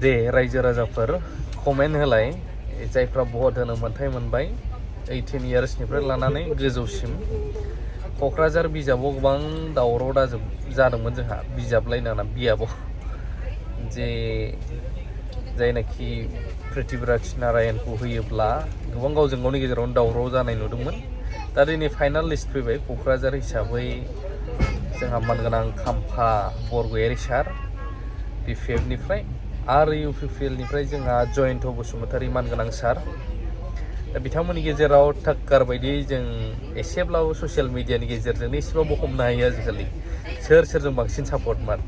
दे रायजो राजाफोर कमेन्ट होलाय जायफ्रा भट होनो मोन्थाय मोनबाय 18 इयार्सनिफ्राय लानानै गोजौसिम क'क्राझार बिजाबाव गोबां दावराव जादोंमोन जोंहा बिजाबलायनाङा बियाबाव जे जायनाखि पृथ्वीराज नारायणखौ होयोब्ला गोबां गावजों गावनि गेजेरावनो दावराव जानाय नुदोंमोन दा दिनै फाइनाल लिस्ट फैबाय क'क्राझार हिसाबै जोंहा मानगोनां खाम्फा बरगयारि सार BPFनिफ्राय आरो UPPLनिफ्राय जोंहा जयन्त बसुमतारी मानगोनां सार दा बिथांमोननि गेजेराव टाक्कार बायदि जों एसेब्लाबो ससियेल मिडियानि गेजेरजोंनो एसेबाबो हमनो हायो आजिखालि सोरजों बांसिन सापर्टमोन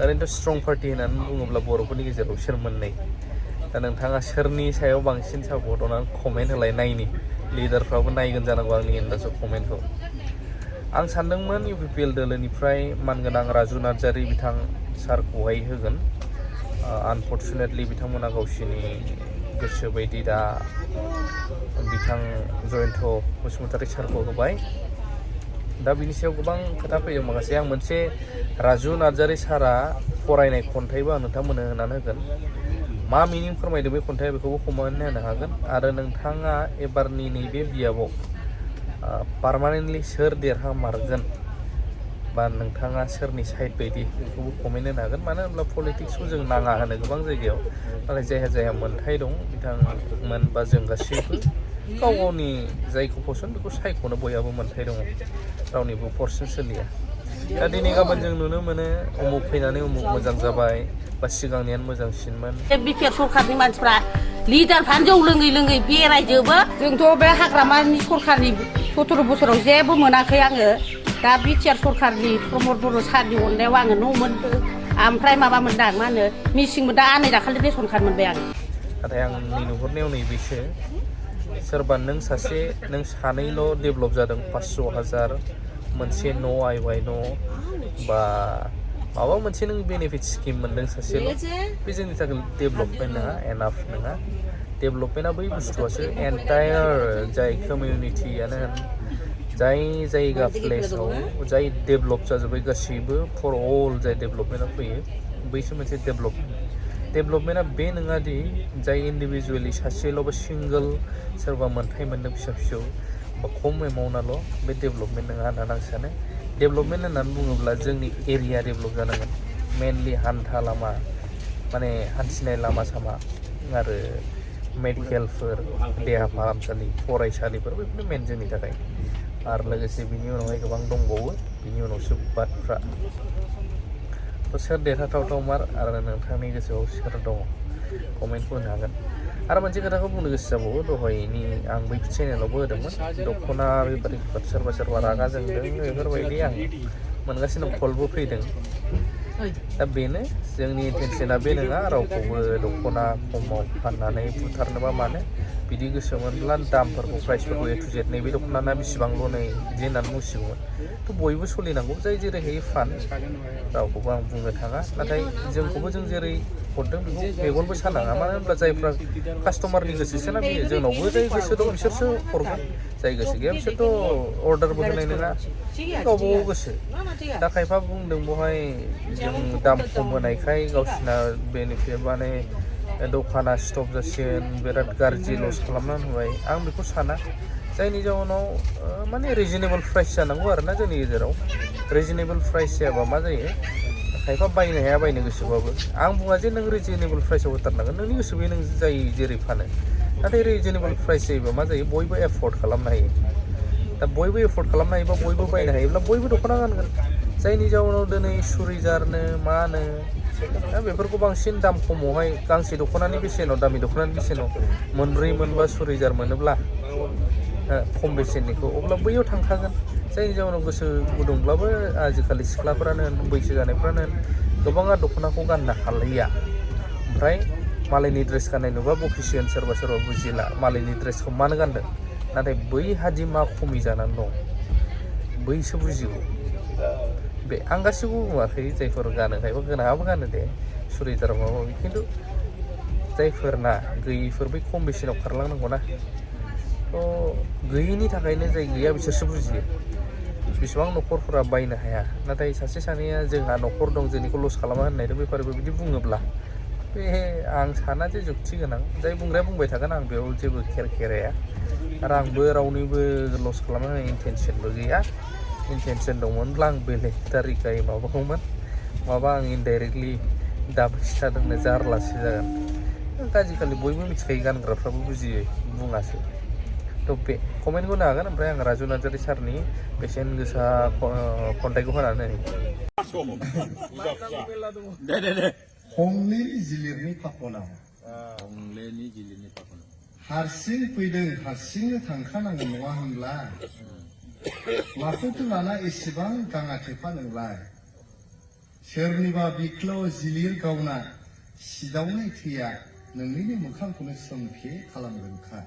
ओरैनोथ' स्ट्रं पार्टि होननानै बुङोब्ला बर'फोरनि गेजेराव सोर मोननै दा नोंथाङा सोरनि सायाव बांसिन सापर्ट होनानै कमेन्ट होलाय नायनि लिडारफ्राबो नायगोन जानांगौ आंनि आन्दाजाव कमेन्टखौ आं सानदोंमोन UPPL दोलोनिफ्राय मानगोनां राजु नार्जारी बिथां सारखौहाय होगोन आनफर्चुनेटलि बिथांमोना गावसिनि गोसो बायदि दा बिथां जयन्त बसुमतारी सारखौ होबाय दा बिनि सायाव गोबां खोथा फैदों माखासे आं मोनसे राजु नार्जारी सारा फरायनाय खन्थाइबो आं नोंथांमोननो होनानै होगोन मा मिनिं फोरमायदों बे खन्थाइया बेखौबो कमेन्ट होनो हागोन आरो नोंथाङा एबारनि नैबे बियाबाव पार्मानेन्टलि सोर देरहामारगोन बा नोंथाङा सोरनि साइड बायदि बेखौबो कमेन्ट होनो हागोन मानो होनब्ला पलिटिक्सखौ जों नाङा होनो गोबां जायगायाव नाथाय जायहा मोन्थाय दं बिथांमोन बा जों गासैबो गाव गावनि जायखौ पसन्द बेखौ सायख'नो बयहाबो मोन्थाय दङ रावनिबो फर्सजों सोलिया दा दिनै गाबोन जों नुनो मोनो उमुक फैनानै उमुक मोजां जाबाय बा सिगांनियानो मोजांसिनमोन बिटिआर सरकारनि मानसिफ्रा लिडारफ्रानो जौ लोङै बेरायजोबो जोंथ' बे हाग्रामानि सरकारनि 17 बोसोराव जेबो मोनाखै आङो दा बिटिआर सरकारनि प्रमद बर' सारनि अननायाव आङो न' मोनदों ओमफ्राय माबा मोनदां मा होनो मिसिं मोनदों आनै दाखालि रेसन कार्ड मोनबाय आं नाथाय आंनि नुहुरनायाव नैबेसो सोरबा नों सानैल' डेभेलप जादों 500,000 मोनसे न' आइवाइ न' बा माबा मोनसे नों बेनिफिट स्किम मोनदों सासेल' बे जोंनि थाखाय डेभेलपमेन्ट नङा एनाफ नङा डेभेलपमेन्टआ बै बुस्थुआसो एन्टायार जाय कमिउनिटियानो होन जाय जायगा प्लेसाव जाय डेभेलप जाजोब्बाय गासैबो फर अल जाय डेभेलपमेन्टआ फैयो बैसो मोनसे डेभेलपमेन्टआ बे नङा दि जाय इन्डिभिजुवेलि सासेल' बा सिंगोल सोरबा मोन्थाय मोनदों फिसा बा खम एमाउन्टआल' बे डेभेलपमेन्ट नङा होननानै आं सानो डेभेलपमेन्ट होननानै बुङोब्ला जोंनि एरिया डेभेलप जानांगोन मेनलि हान्था लामा माने हान्थिनाय लामा सामा आरो मेडिकेलफोर देहा फाहामसालि फरायसालिफोर बेफोरनो मेन जोंनि थाखाय आरो लोगोसे बिनि उनावहाय गोबां दंबावो बिनि उनावसो बादफ्रा सोर देरहाथावथाव मार आरो नोंथांनि गोसोआव सोर दङ कमेन्टखौ होनो हागोन आरो मोनसे खोथाखौ बुंनो गोसो जाबावो दहायनि आं बै चेनेलावबो होदोंमोन दख'ना बेफारि सोरबा रागा जोंदों बेफोरबायदि आं मोनगासिनो कलबो फैदों दा बेनो जोंनि इन्टेनसना बे नङा रावखौबो दख'ना खमाव फाननानै बुथारनोबा मानो बिदि गोसो मोनब्ला दामफोरखौ प्राइसफोरखौ A to Z नैबे दख'ना बेसेबांल' नै बिदि होननानै बुंसिगौमोन थ' बयबो सोलिनांगौ जाय जेरै हायो फान रावखौबो आं बुंनो थाङा नाथाय जोंखौबो जों जेरै हरदों बेखौ मेगनबो सानाङा मानो होनब्ला जायफ्रा कास्टमारनि गोसोसोना बेयो जोंनावबो जाय गोसो दं बिसोरसो हरगोन जाय गोसो गैया बिसोरथ' अर्डारबो होनाय नङा गावबागाव गोसो दा खायफा बुंदों बेवहाय जों दाम खम होनायखाय गावसिना बेनिफिट माने दखाना स्टप जासिगोन बिराद गाज्रि लस खालामनानै होबाय आं बेखौ साना जायनि जाउनाव माने रिजनेबल प्राइस जानांगौ आरोना जोंनि गेजेराव रिजनेबल प्राइस जायाबा मा जायो खायफा बायनो हाया बायनो गोसोबाबो आं बुङा जे नों रिजनेबल प्राइसआव होथारनांगोन नोंनि गोसो बे नों जाय जेरै फानो नाथाय रिजनेबल प्राइस जायोबा मा जायो बयबो एफर्ड खालामनो हायो दा बयबो एफर्ड खालामनो हायोबा बयबो बायनो हायोब्ला बयबो दख'ना गानगोन जायनि जाउनाव दिनै सुरिजारनो मानो दा बेफोरखौ बांसिन दाम खमावहाय गांसे दख'नानि बेसेनाव दामि दख'नानि बेसेनाव मोनब्रै मोनबा सुरिजार मोनोब्ला खम बेसेननिखौ अब्ला बैयाव थांखागोन जायनि जाउनाव गोसो गुदुंब्लाबो आजिखालि सिख्लाफोरानो होन बैसो जानायफ्रानो होन गोबाङा दख'नाखौ गाननो हालिया ओमफ्राय मालायनि ड्रेस गाननाय नुबा बखिसिगोन सोरबा बुजिला मालायनि ड्रेसखौ मानो गानदों नाथाय बै हादि मा खमि जानानै दं बैसो बुजिगौ बे आं गासिबो बुङाखै जायफोर गानो खायफा गोनाङाबो गानो दे सुरिदार माबा माबि खिन्थु जायफोरना गैयिफोर बै खम बेसेनाव खारलांनांगौ ना थ' गैयिनि थाखायनो जाय गैया बिसोरसो बुजियो बेसेबां न'खरफोरा बायनो हाया नाथाय सासे सानैया जोंहा न'खर दं जोंनिखौ लस खालामा होननायथ' बेफारिबो बिदि बुङोब्ला बे आं साना जे जुक्ति गोनां जाय बुंग्राया बुंबाय थागोन आं बेयाव जेबो खेराया आरो आंबो रावनिबो लस खालामनो इन्टेनसनबो गैया इन्टेनसन दंमोनब्ला आं बेलेग तारिकायै माबागौमोन माबा आं इनडाइरेक्टलि दाबो खिथादोंनो जारलासो जागोन आजिखालि बयबो मिथिखायो गानग्राफ्राबो बुजियो बुङासो थ' बे कमेन्टखौ होनो हागोन ओमफ्राय आं राजु नार्जारि सारनि बेसेन गोसा खन्थाइखौ होनानै हंलेनि जिलिरनि फाखनाव हारसिं फैदों हारसिंनो थांखानांगौ नङा होनब्ला माखौथो लाना एसेबां गाङा थेफा नोंलाय सोरनिबा बिख्ल' जिलिर गावना सिदावनाय थैया नोंनिनो मोखांखौनो सोमखे खालामगोनखा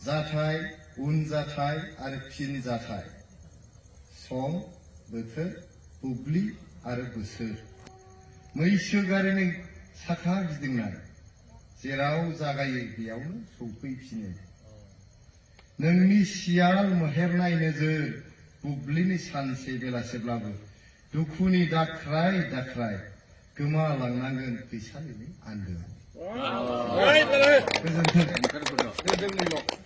जाथाय उन जाथाय आरो फिन जाथाय सम बोथोर बुब्लि आरो बोसोर मैसो गारिनि साखा गिदिंनाय जेराव जागायो बेयावनो सौफैफिनो नोंनि सियाल मोहेरनाय नोजोर बुब्लिनि सानसे बेलासेब्लाबो दुखुनि दाख्राय दाख्राय गोमालांनांगोन फैसालिनि आन्दोआव गोजोन्थों